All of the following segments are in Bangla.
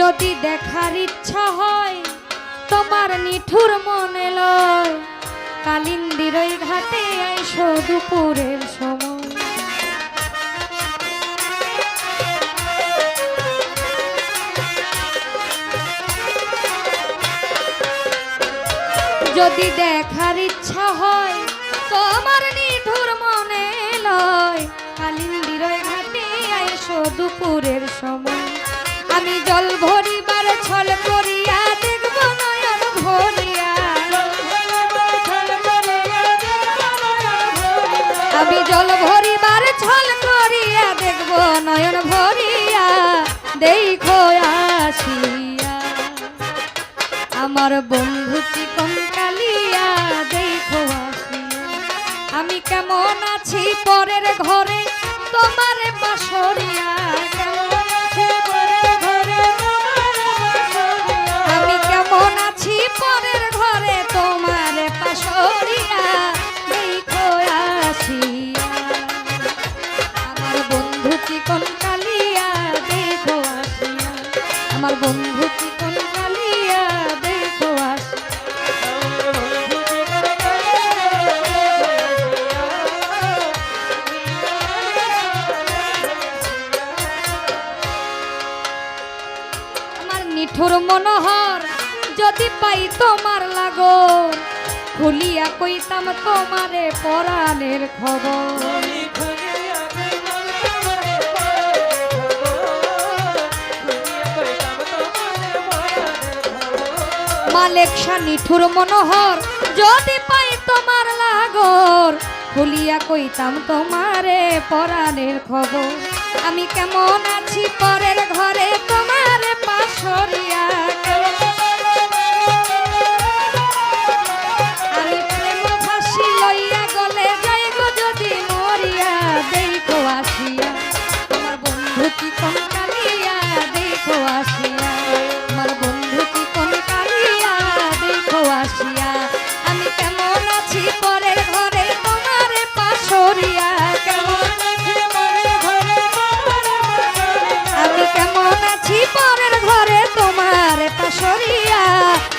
যদি দেখার ইচ্ছা হয় তোমার নিঠুর মনে লয়, কালিন্দির ওই ঘাটে আইসো দুপুরের সময়। যদি দেখার ইচ্ছা হয় তোমার নিঠুর মনে লয়, কালিন্দির ওই ঘাটে আইসো দুপুরের সময়। আমি জল ভরিবার ছল করিয়া দেখব নয়ন ভরিয়া, আমি জল ভরিবার ছল করিয়া দেখব নয়ন ভরিয়া, দেখো আসিয়া আমার বন্ধু চিকন কালিয়া, দেখো আসিয়া আমি কেমন আছি পরের ঘরে তোমার বাসরিয়া, আমি কেমন আছি পরের ঘরে তোমার পাশরিয়া, দেখো আসিয়া আমার বন্ধু চিকন কালিয়া, দেখো আসিয়া আমার বন্ধু চিকন কালিয়া, দেখো আসিয়া। নিঠুর মনোহর যদি পাই তোমার লাগো, খুলিয়া কইতাম তোমারে পরাণের খবর। মালেক শাহ নিঠুর মনোহর যদি পাই তোমার লাগর, খুলিয়া কইতাম তোমারে পরাণের খবর। আমি কেমন আছি পরের ঘরে তোমার পাশরিয়া, আমি প্রেম ফাঁসি লইয়া গলে যাই গো যদি মরিয়া, দেখো আসিয়া আমার বন্ধু চিকন কালিয়া, দেখো আসিয়া আমার বন্ধু চিকন কালিয়া, দেখো আসিয়া আমি কেমন আছি পরের ঘরে তোমার পাশরিয়া, আমি কেমন আছি পরের ঘরে তোমার পাশরিয়া,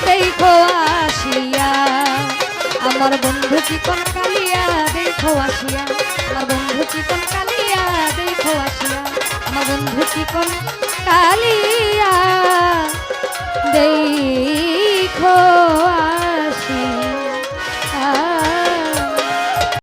দেখো আসিয়া আমার বন্ধু চিকন কালিয়া, দেখো আসিয়া আমার বন্ধু চিকন কালিয়া, দেখো আসিয়া আমার বন্ধু চিকন কালিয়া।